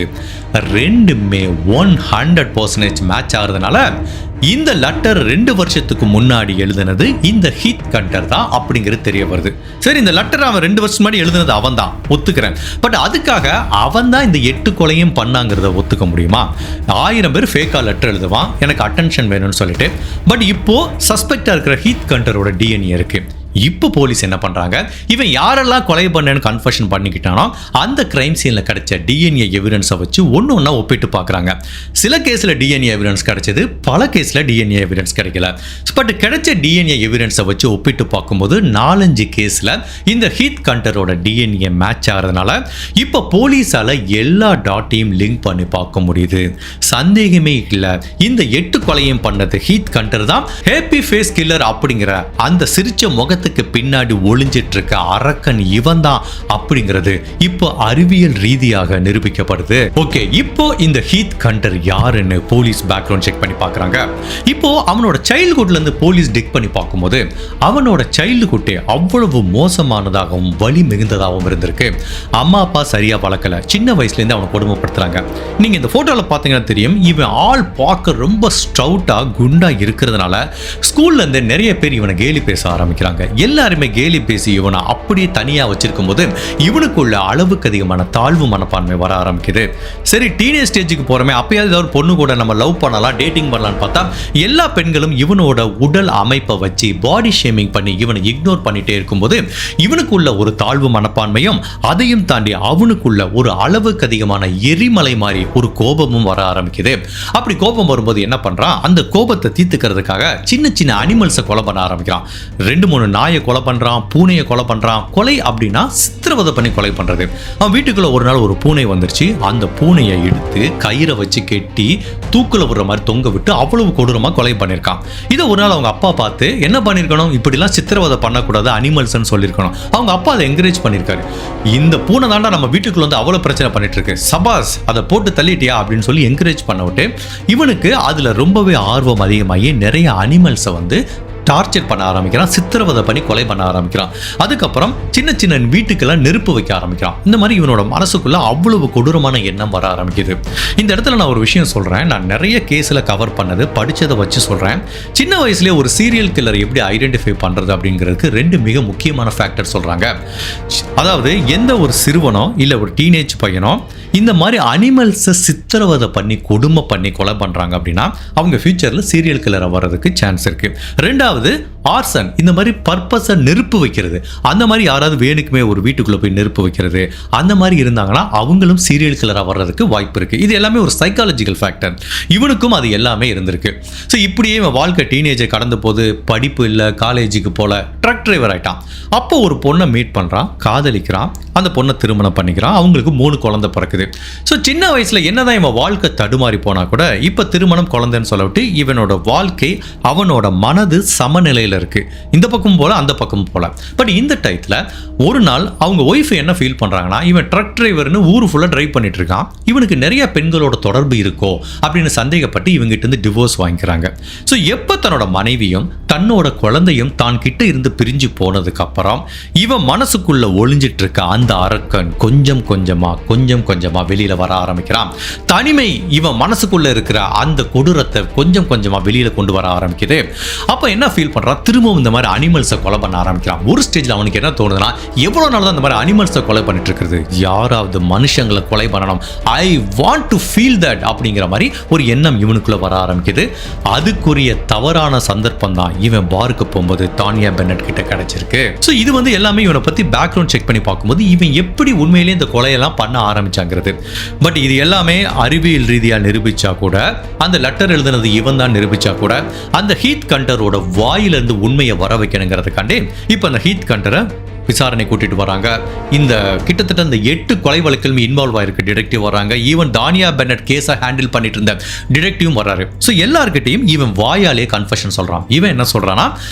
2மே 100% மேட்ச் ஆகிறதுனால இந்த லெட்டர் 2 வருஷத்துக்கு முன்னாடி எழுதினது இந்த ஹீத் கண்டர் தான் அப்படிங்கிறது தெரிய வருது. சரி, இந்த லெட்டர் அவன் 2 வருஷம் முன்னாடி எழுதினது அவன் தான், ஒத்துக்கிறேன். பட் அதுக்காக அவன் தான் இந்த 8 கொலையும் பண்ணாங்கிறத ஒத்துக்க முடியுமா? 1000 பேர் ஃபேக்கா லெட்டர் எழுதுவான், எனக்கு அட்டென்ஷன் வேணும்னு சொல்லிட்டு. பட் இப்போ சஸ்பெக்டா இருக்கிற ஹீத் கண்டரோட டிஎன்ஏ இருக்கு. இப்போ போலீஸ் என்ன பண்றாங்க, இவன் யாரெல்லாம் கொலை பண்ணேன்னு கன்ஃபெஷன் பண்ணிக்கிட்டானோ அந்த கிரைம் சீன்ல கிடைச்ச டிஎன்ஏ எவிடன்ஸை வச்சு ஒன்னொன்னா ஒப்பிட்டு பார்க்குறாங்க. சில கேஸ்ல டிஎன்ஏ எவிடன்ஸ் கிடைச்சது, பல கேஸ்ல டிஎன்ஏ எவிடன்ஸ் கிடைக்கல. பட் கிடைச்ச டிஎன்ஏ எவிடன்ஸை வச்சு ஒப்பிட்டு பார்க்கும்போது 4-5 கேஸ்ல இந்த ஹீத் கண்டரோட டிஎன்ஏ மேட்ச் ஆகிறதுனால இப்போ போலீஸால எல்லா டாட்டையும் லிங்க் பண்ணி பார்க்க முடியுது. சந்தேகமே இல்லை, இந்த 8 கொலையும் பண்ணது ஹீத் கண்டர் தான். ஹாப்பி ஃபேஸ் கில்லர் அப்படிங்கிற அந்த சிரிச்ச முகத்துக்கு பின்னாடி ஒளிஞ்சிட்டு இருக்க அரக்கன் இவன் தான் அப்படிங்கிறது இப்போ அறிவியல் ரீதியாக நிரூபிக்கப்படுது. ஓகே, இப்போ இந்த ஹீத் கண்டர் யாருன்னு போலீஸ் பேக்ரவுண்ட் செக் பண்ணி பார்க்கறாங்க. இப்போ அவனோட சைல்ட்ஹுட்ல இருந்து போலீஸ் டிக் பண்ணி பார்க்கும்போது அவனோட சைல்ட்ஹுட்டே அவ்வளவு மோசமானதாகவும் வலி மிகுந்ததாகவும் இருந்திருக்கு. அம்மா அப்பா சரியா வளர்க்கல, சின்ன வயசுல இருந்து அவனை கொடுமைப்படுத்துறாங்க. நீங்க இந்த போட்டோல பாத்தீங்கன்னா தெரியும், இவன் ஆள் பார்க்க ரொம்ப ஸ்ட்ரவுட்டா குண்டா இருக்கிறதுனால ஸ்கூல்ல இருந்து நிறைய பேர் இவனை கேலி பேச ஆரம்பிக்கிறாங்க. எல்லாருமே கேலி பேசி இவனை அப்படியே தனியா வச்சிருக்கும் போது இவனுக்குள்ள அளவுக்கு அதிகமான தாழ்வு மனப்பான்மை வர ஆரம்பிக்குது. சரி, டீனேஜ் ஸ்டேஜுக்கு போறமே, அப்பயாவது ஒரு பொண்ணு கூட நம்ம லவ் பண்ணலாம், டேட்டிங் பண்ணலாம்னு பார்த்தா எல்லா பெண்களும் இவனோட உடல் அமைப்பை வச்சு பாடி ஷேமிங் பண்ணி இவனை இக்னோர் பண்ணிட்டே இருக்கும்போது இவனுக்குள்ள ஒரு தாழ்வு மனப்பான்மையும் அதையும் தாண்டி அவனுக்குள்ள ஒரு அளவுக்கு அதிகமான எரிமலை மாதிரி ஒரு கோபமும் வர ஆரம்பிக்குது. அப்படி கோபம் வரும்போது என்ன பண்றான், அந்த கோபத்தை தீர்த்துக்கிறதுக்காக சின்ன சின்ன அனிமல்ஸை கொலை பண்ண ஆரம்பிக்கிறான். 2-3 நாயை கொலை பண்றான், பூனையை கொலை பண்றான். கொலை அப்படின்னா சித்திரவதை பண்ணி கொலை பண்றது. அவன் வீட்டுக்குள்ள ஒரு நாள் ஒரு பூனை வந்துருச்சு. அந்த பூனையை எடுத்து கயிறை வச்சு கெட்டி தூக்குல விடுற மாதிரி தொங்க விட்டு அவ்வளவு கொடூரமா கொலை பண்ணிருக்கான். இதை ஒரு நாள் அவங்க அப்பா பார்த்து என்ன பண்ணிருக்கணும், இப்படிலாம் சித்திரவதை பண்ணக்கூடாது அனிமல்ஸ்ன்னு சொல்லியிருக்கணும். அவங்க அப்பா அதை என்கரேஜ் பண்ணிருக்காரு. இந்த பூனை தாண்டா நம்ம வீட்டுக்குள்ள வந்து அவ்வளவு பிரச்சனை பண்ணிட்டு இருக்கு, சபாஸ் அதை போட்டு தள்ளிட்டியா அப்படின்னு சொல்லி என்கரேஜ் பண்ண விட்டு இவனுக்கு அதுல ரொம்பவே ஆர்வம் அதிகமாகி நிறைய அனிமல்ஸை வந்து டார்ச்சர் பண்ண ஆரம்பிக்கிறான், சித்திரவதை பண்ணி கொலை பண்ண ஆரம்பிக்கிறான். அதுக்கப்புறம் சின்ன சின்ன வீட்டுக்கெல்லாம் நெருப்பு வைக்க ஆரம்பிக்கிறான். இந்த மாதிரி இவனோட மனசுக்குள்ள அவ்வளவு கொடூரமான எண்ணம் வர ஆரம்பிக்குது. இந்த இடத்துல நான் ஒரு விஷயம் சொல்றேன், நான் நிறைய கேஸில் கவர் பண்ணது படிச்சதை வச்சு சொல்றேன். சின்ன வயசுலேயே ஒரு சீரியல் கில்லர் எப்படி ஐடென்டிஃபை பண்றது அப்படிங்கிறதுக்கு 2 மிக முக்கியமான ஃபேக்டர் சொல்றாங்க. அதாவது எந்த ஒரு சிறுவனோ இல்லை ஒரு டீனேஜ் பையனோ இந்த மாதிரி அனிமல்ஸை சித்திரவதை பண்ணி கொடுமை பண்ணி கொலை பண்றாங்க அப்படின்னா அவங்க ஃபியூச்சர்ல சீரியல் கில்லரை வர்றதுக்கு சான்ஸ் இருக்கு. 2வது ஆர்சன், இந்த மாதிரி பர்பஸை நெருப்பு வைக்கிறது. அந்த மாதிரி யாராவது வேணுக்குமே ஒரு வீட்டுக்குள்ள போய் நெருப்பு வைக்கிறது அந்த மாதிரி இருந்தாங்கன்னா அவங்களும் சீரியல் கில்லரா வர்றதுக்கு வாய்ப்பு இருக்கு. இது எல்லாமே ஒரு சைக்காலஜிக்கல் ஃபேக்டர். இவனுக்கும் அது எல்லாமே இருந்திருக்கு. ஸோ இப்படியே இவன் வாழ்க்கை டீனேஜை கடந்த போது படிப்பு இல்லை, காலேஜுக்கு போல, ட்ரக் டிரைவர் ஆயிட்டான். அப்போ ஒரு பொண்ணை மீட் பண்றான், காதலிக்கிறான், அந்த பொண்ணை திருமணம் பண்ணிக்கிறான். அவங்களுக்கு 3 குழந்தை பிறக்குது. ஸோ சின்ன வயசுல என்னதான் இவன் வாழ்க்கை தடுமாறி போனா கூட இப்ப திருமணம் குழந்தைன்னு சொல்லிட்டு இவனோட வாழ்க்கை அவனோட மனது சமநிலையில் இருக்கு. இந்த பக்கம் போல அந்த பக்கம் போல. பட் இந்த டைத்துல ஒரு நாள் அவங்க ஒய்ஃப் என்ன ஃபீல் பண்றாங்கன்னா, இவன் ட்ரக் டிரைவர்னு ஊரு ஃபுல்லா டிரைவ் பண்ணிட்டு இருக்கான், இவனுக்கு நிறைய பெண்களோட தொடர்பு இருக்கோ அப்படின்னு சந்தேகப்பட்டு இவங்கிட்ட இருந்து டிவோர்ஸ் வாங்கிக்கிறாங்க. ஸோ எப்ப தன்னோட மனைவியும் தன்னோட குழந்தையும் தான் கிட்ட இருந்து பிரிஞ்சு போனதுக்கு அப்புறம் இவன் மனசுக்குள்ள ஒளிஞ்சிட்டு இருக்க அந்த அரக்கன் கொஞ்சம் கொஞ்சமா வெளியில வர ஆரம்பிக்கிறான். தனிமை இவன் மனசுக்குள்ள இருக்கிற அந்த கொடூரத்தை கொஞ்சம் கொஞ்சமா வெளியில கொண்டு வர ஆரம்பிக்குது. அப்ப என்ன ஃபீல் பண்றான், திரும்பவும் இந்த மாதிரி அனிமல்ஸை கொலை பண்ண ஆரம்பிக்கிறான். ஒரு ஸ்டேஜ்ல அவனுக்கு என்ன தோணுதுன்னா, எவ்வளவு நாள் தான் இந்த மாதிரி அனிமல்ஸை கொலை பண்ணிட்டு இருக்கிறது, யாராவது மனுஷங்களை கொலை பண்ணணும், I want to feel that அப்படிங்கிற மாதிரி ஒரு எண்ணம் இவனுக்குள்ள வர ஆரம்பிக்குது. அதுக்குரிய தவறான சந்தர்ப்பம் தான் இவன் பாருக்கு போகும்போது தானியா பென்னட் கிட்ட கிடைச்சிருக்கு. ஸோ இது வந்து எல்லாமே இவனை பத்தி பேக்ரவுண்ட் செக் பண்ணி பார்க்கும்போது இவன் எப்படி உண்மையிலேயே இந்த கொலையெல்லாம் பண்ண ஆரம்பிச்சாங்கிறது. பட் இது எல்லாமே அறிவியல் ரீதியா நிரூபிச்சா கூட, அந்த லெட்டர் எழுதுனது இவன் தான் நிரூபிச்சா கூட, அந்த ஹீத் கண்டரோட வாயிலிருந்து உண்மையை வர வைக்கணுங்கிறதுக்காண்டே இப்ப அந்த ஹீத் கண்டரை விசாரணை கூட்டிட்டு வராங்க. இந்த கிட்டத்தட்ட இந்த 8 கொலை வழக்கில் இன்வால்வ் ஆயிருக்கு டிடெக்டிவ் வராங்க. ஈவன் தானியா பென்னட் கேஸை ஹேண்டில் பண்ணிட்டு இருந்த டிடெக்டிவும் வர்றாரு. ஸோ எல்லார்கிட்டையும் இவன் வாயாலே கன்ஃபெஷன் சொல்றான். இவன் என்ன சொல்றான்னா,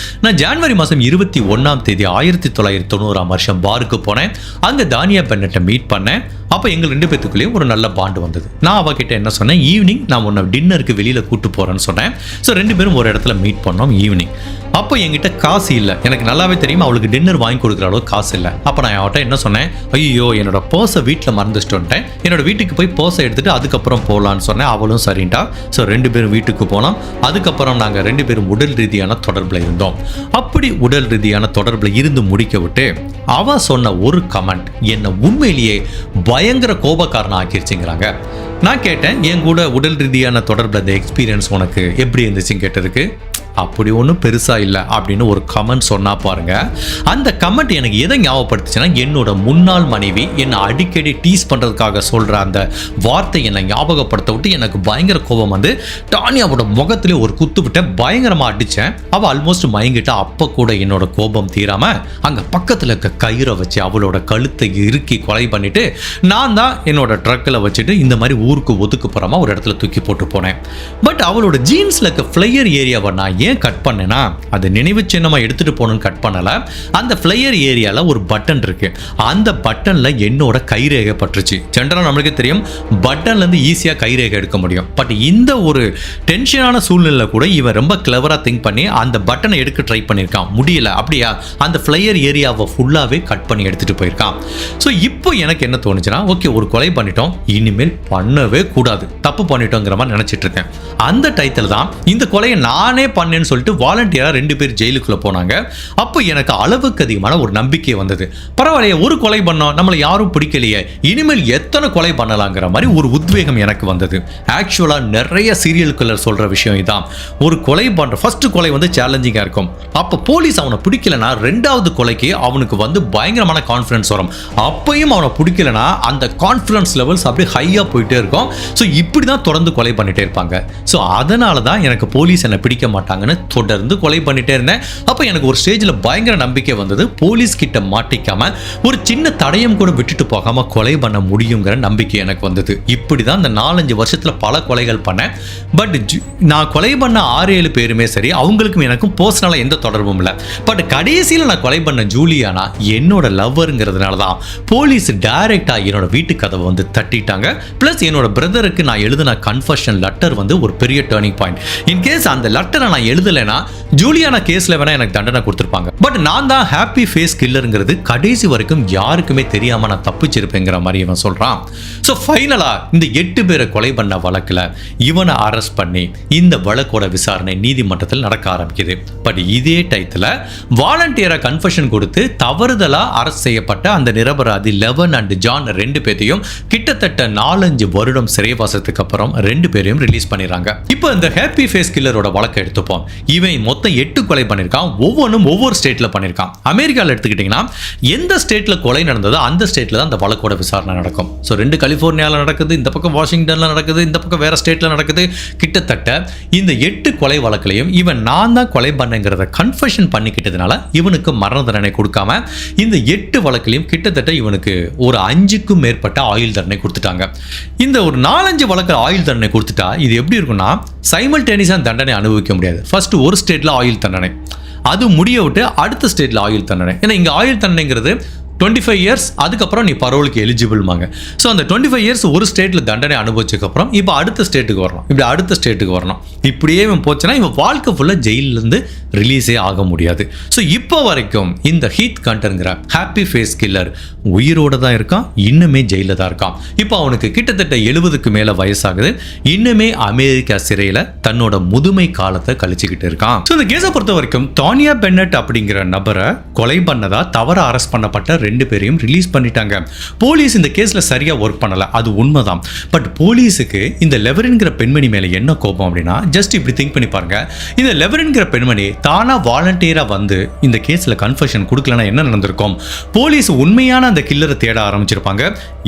நான் ஜனவரி மாதம் 21ஆம் தேதி 1990ஆம் வருஷம் பாருக்கு போனேன், அங்க தானியா பென்னட்டை மீட் பண்ணேன். அப்போ எங்கள் 2 பேத்துக்குள்ளேயும் ஒரு நல்ல பாண்டு வந்தது. நான் அவகிட்ட என்ன சொன்னேன், ஈவினிங் நான் உன்னை டின்னருக்கு வெளியில கூட்டு போறேன்னு சொன்னேன். ஸோ 2 பேரும் ஒரு இடத்துல மீட் பண்ணோம் ஈவினிங். அப்போ என்கிட்ட காசு இல்லை, எனக்கு நல்லாவே தெரியும் அவளுக்கு டின்னர் வாங்கி கொடுக்குற அளவுக்கு காசு இல்லை. அப்போ நான் அவட்ட என்ன சொன்னேன், ஐயோ என்னோட பர்ஸை வீட்டில் மறந்துட்டு வந்துட்டேன், என்னோட வீட்டுக்கு போய் பர்ஸை எடுத்துட்டு அதுக்கப்புறம் போகலான்னு சொன்னேன். அவளும் சரின்ட்டா. ஸோ 2 பேரும் வீட்டுக்கு போனோம். அதுக்கப்புறம் நாங்கள் 2 பேரும் உடல் ரீதியான தொடர்பில் இருந்தோம். அப்படி உடல் ரீதியான தொடர்பில் இருந்து முடிக்க விட்டு அவ சொன்ன ஒரு கமெண்ட் என்னை உண்மையிலேயே பயங்கர கோபக்காரன் ஆக்கிருச்சுங்கிறாங்க. நான் கேட்டேன், என் கூட உடல் ரீதியான தொடர்பில் அந்த எக்ஸ்பீரியன்ஸ் உனக்கு எப்படி இருந்துச்சுன்னு கேட்டதுக்கு, அப்படி ஒன்றும் பெருசா இல்லை அப்படின்னு ஒரு கமெண்ட் சொன்னா பாருங்க. அந்த கமெண்ட் எனக்கு எதை ஞாபகப்படுத்துச்சுன்னா, என்னோட முன்னாள் மனைவி என்னை அடிக்கடி டீஸ் பண்றதுக்காக சொல்ற அந்த வார்த்தை என்னை ஞாபகப்படுத்த விட்டு எனக்கு பயங்கர கோபம் வந்து டானியாவோட முகத்திலே ஒரு குத்து விட்ட பயங்கரமா அடிச்சேன். அவ ஆல்மோஸ்ட் மயங்கிட்டா. அப்ப கூட என்னோட கோபம் தீராம அங்க பக்கத்துல இருக்க கயிறை வச்சு அவளோட கழுத்தை இறுக்கி கொலை பண்ணிட்டு நான் தான் என்னோட ட்ரக்கில் வச்சுட்டு இந்த மாதிரி ஊருக்கு ஒதுக்கு போறாம ஒரு இடத்துல தூக்கி போட்டு போனேன். பட் அவளோட ஜீன்ஸ்ல இருக்க ஃபிளையர் ஏரியாவை நான் ஏன் கட் பண்ணேன்னா, அது நினைவு சின்னமா எடுத்துட்டு போகணும்னு கட் பண்ணல. அந்த ஃபிளையர் ஏரியால ஒரு பட்டன் இருக்கு, அந்த பட்டன்ல என்னோட கைரேகை பட்டுருச்சு. ஜென்ரலா நம்மளுக்கு தெரியும் பட்டன்ல இருந்து ஈஸியா கைரேகை எடுக்க முடியும். பட் இந்த ஒரு டென்ஷனான சூழ்நிலை கூட இவன் ரொம்ப கிளவரா திங்க் பண்ணி அந்த பட்டனை எடுக்க ட்ரை பண்ணியிருக்கான். முடியல. அப்படியா, அந்த ஃபிளையர் ஏரியாவை ஃபுல்லாவே கட் பண்ணி எடுத்துட்டு போயிருக்கான். ஸோ இப்போ எனக்கு என்ன தோணுச்சுன்னா, ஓகே ஒரு கொலை பண்ணிட்டோம், இனிமேல் பண்ணவே கூடாது, தப்பு பண்ணிட்டோங்கிற மாதிரி நினைச்சிட்டு இருக்கேன். அந்த டைத்துல தான் இந்த கொலையை நானே பண்ணேன்னு சொல்லிட்டு வாலண்டியரா 2 பேர் ஜெயிலுக்குள்ள போனாங்க. அப்போ எனக்கு அளவுக்கு அதிகமான ஒரு நம்பிக்கை வந்தது. பரவாயில்லையே, ஒரு கொலை பண்ணோம், நம்மளை யாரும் பிடிக்கலையே, இனிமேல் எத்தனை கொலை பண்ணலாங்கிற மாதிரி ஒரு உத்வேகம் எனக்கு வந்தது. ஆக்சுவலா நிறைய சீரியல் கில்லர் சொல்ற விஷயம் இதான். ஒரு கொலை பண்ற ஃபர்ஸ்ட் கொலை வந்து சேலஞ்சிங்கா இருக்கும். அப்ப போலீஸ் அவனை பிடிக்கலனா 2வது கொலைக்கு அவனுக்கு வந்து பயங்கரமான கான்ஃபிடன்ஸ் வரும். அப்பயும் அவனை பிடிக்கலனா அந்த கான்ஃபிடன்ஸ் லெவல்ஸ் அப்படியே ஹையா போயிட்டே இருக்கும். ஸோ இப்படி தான் தொடர்ந்து கொலை பண்ணிட்டே இருப்பாங்க. ஸோ அதனால தான் எனக்கு போலீஸ் என்னை பிடிக்க மாட்டாங்கன்னு தொடர்ந்து கொலை பண்ணிட்டே இருந்தேன். அப்போ எனக்கு ஒரு ஸ்டேஜில் பயங்கர நம்பிக்கை வந்தது. போலீஸ் கிட்ட மாட்டிக்காம ஒரு சின்ன தடயம் கூட விட்டுட்டு போகாம கொலை பண்ண முடியுங்கிற நம்பிக்கை எனக்கு வந்தது. இப்படி தான் இந்த 4-5 வருஷத்துல பல கொலைகள் பண்ணேன். பட் நான் கொலை பண்ண 6-7 பேருமே சரி, அவங்களுக்கும் எனக்கும் பர்சனலாக எந்த தொடர்பும் இல்லை. பட் கடைசியில் நான் கொலை பண்ண ஜூலியானா என்னோட லவ்வருங்கிறதுனால தான் போலீஸ் டைரக்டா என்னோட வீட்டு கதவை வந்து தட்டிட்டாங்க. பிளஸ் என்னோட பிரதருக்கு நான் எழுதின கன்ஃபஷன் லெட்டர் வந்து ஒரு பெரிய டர்னிங் பாயிண்ட். இன்கேஸ் அந்த லெட்டரை நான் எழுதலைன்னா ஜூலியானா கேஸ்ல வேணா எனக்கு தண்டனை கொடுத்துருப்பாங்க. பட் நான் தான் ஹாப்பி ஃபேஸ் கில்லருங்கிறது கடைசி வரைக்கும் யாருக்குமே தெரியாம நான் தப்பிச்சிருப்பேங்கிற மாதிரி இவன் சொல்றான். ஸோ ஃபைனலா இந்த 8 பேரை கொலை பண்ண வழக்குல இவனை அரெஸ்ட் பண்ணி இந்த வழக்கோட விசாரணை நீதிமன்றத்தில் நடக்க ஆரம்பிக்குது. பட் இதே டயத்துல வாலண்டியரா கன்ஃபஷன் கொடுத்து தவறுதலா அரெஸ்ட் செய்யப்பட்ட அந்த நிரபராதி லெவன் அண்ட் ஜான் 2 பேரையும் கிட்டத்தட்ட 4-5 வருடம் சிறைவாசத்துக்கு அப்புறம் 2 பேரையும் ரிலீஸ் பண்ணிடுறாங்க. இப்போ இந்த ஹாப்பி ஃபேஸ் கில்லரோட வழக்கை எடுத்துப்போம். இவன் மொத்தம் 8 கொலை பண்ணியிருக்கான். ஒவ்வொன்றும் ஒவ்வொரு ஸ்டேட்ல பண்ணியிருக்கான். அமெரிக்காவில் எடுத்துக்கிட்டீங்கன்னா எந்த ஸ்டேட்ல கொலை நடந்ததோ அந்த ஸ்டேட்ல தான் அந்த வழக்கோட விசாரணை நடக்கும். ஸோ 2 கலிஃபோர்னியாவில் நடக்குது, இந்த பக்கம் வாஷிங்டன்ல நடக்குது, இந்த பக்கம் வேற ஸ்டேட்ல நடக்குது. கிட்டத்தட்ட இந்த 8 கொலை வழக்குலையும் இவன் நான் தான் கொலை பண்ணேங்கிறத கன்ஃபஷன் பண்ணிக்கிட்டதுனால இவனுக்கு மரண தண்டனை கொடுக்காம இந்த 8 வழக்குலையும் கிட்டத்தட்ட இவனுக்கு ஒரு 5க்கும் மேற்பட்ட ஆயுள் தண்டனை கொடுத்துட்டாங்க. இந்த ஒரு 4-5 வழக்கு ஆயுள் தண்டனை கொடுத்துட்டா இது எப்படி இருக்குன்னா, சைமல்டேனியஸா தண்டனை அனுபவிக்க முடியாது. ஃபர்ஸ்ட் ஒரு ஸ்டேட்ல ஆயுள் தண்டனை, அது முடிய விட்டு அடுத்த ஸ்டேட்ல ஆயுள் தண்டனை. ஏன்னா இங்க ஆயுள் தண்டனைங்கிறது 25 இயர்ஸ், அதுக்கப்புறம் நீ பரோலுக்கு எலிஜிபிள்மாங்க. ஸோ அந்த 25 இயர்ஸ் ஒரு ஸ்டேட்டில் தண்டனை அனுபவிச்சதுக்கப்புறம் இப்போ அடுத்த ஸ்டேட்டுக்கு வரணும், இப்படி அடுத்த ஸ்டேட்டுக்கு வரணும். இப்படியே இவன் போச்சுன்னா இவன் வாழ்க்கை ஃபுல்லாக ஜெயிலிருந்து ரிலீஸே ஆக முடியாது. ஸோ இப்போ வரைக்கும் இந்த ஹீத் கண்டருங்கிற ஹாப்பி ஃபேஸ் கில்லர் உயிரோட தான் இருக்கான், இன்னுமே ஜெயிலில் தான் இருக்கான். இப்போ அவனுக்கு கிட்டத்தட்ட 70க்கு மேலே வயசாகுது. இன்னுமே அமெரிக்கா சிறையில் தன்னோட முதுமை காலத்தை கழிச்சுக்கிட்டு இருக்கான். ஸோ இந்த கேஸை பொறுத்த வரைக்கும் டானியா பென்னட் அப்படிங்கிற நபரை கொலை பண்ணதா தவற அரெஸ்ட் பண்ணப்பட்ட 2 பேரையும் ரிலீஸ் பண்ணிட்டாங்க. போலீஸ் இந்த கேஸ்ல சரியா ஒர்க் பண்ணல, அது உண்மைதான். பட் போலீஸுக்கு இந்த லெவரின்கிற பெண்மணி மேல என்ன கோபம் அப்படின்னா, ஜஸ்ட் இப்படி திங்க் பண்ணி பாருங்க. இந்த லெவரின்கிற பெண்மணி தானா வாலண்டியரா வந்து இந்த கேஸ்ல கன்ஃபஷன் கொடுக்கலன்னா என்ன நடந்திருக்கும்? போலீஸ் உண்மையான அந்த கில்லரை தேட ஆரம்பிச்சிருப்பாங்க.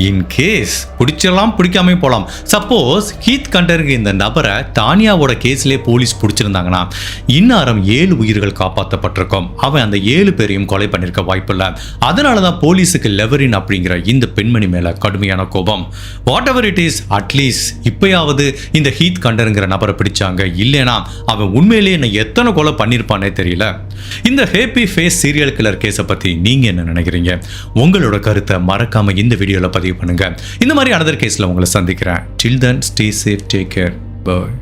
இன் கேஸ் பிடிச்சலாம், பிடிக்காம போலாம். சப்போஸ் ஹீத் கண்டருக்கு இந்த நபரை தானியாவோட கேஸ்லயே போலீஸ் பிடிச்சிருந்தாங்கன்னா இந்நேரம் 7 உயிர்கள் காப்பாற்றப்பட்டிருக்கும். அவன் அந்த 7 பேரையும் கொலை பண்ணிருக்க வாய்ப்பு இல்லை. அதனாலதான் போலீஸுக்கு லெவரின் அப்படிங்கிற இந்த பெண்மணி மேல கடுமையான கோபம். What ever it is, at least இப்பயாவது இந்த ஹீத் கண்டருங்கிற நபரை பிடிச்சாங்க. இல்லைனா அவன் உண்மையிலேயே என்ன எத்தனை கொலை பண்ணிருப்பானே தெரியல. இந்த ஹேப்பி ஃபேஸ் சீரியல் கில்லர் கேஸை பத்தி நீங்க என்ன நினைக்கிறீங்க? உங்களோட கருத்தை மறக்காம இந்த வீடியோல பதிவு பண்ணுங்க. இந்த மாதிரி அனதர் கேஸ்ல உங்களை சந்திக்கிறேன். Till then, stay safe, take care, bye.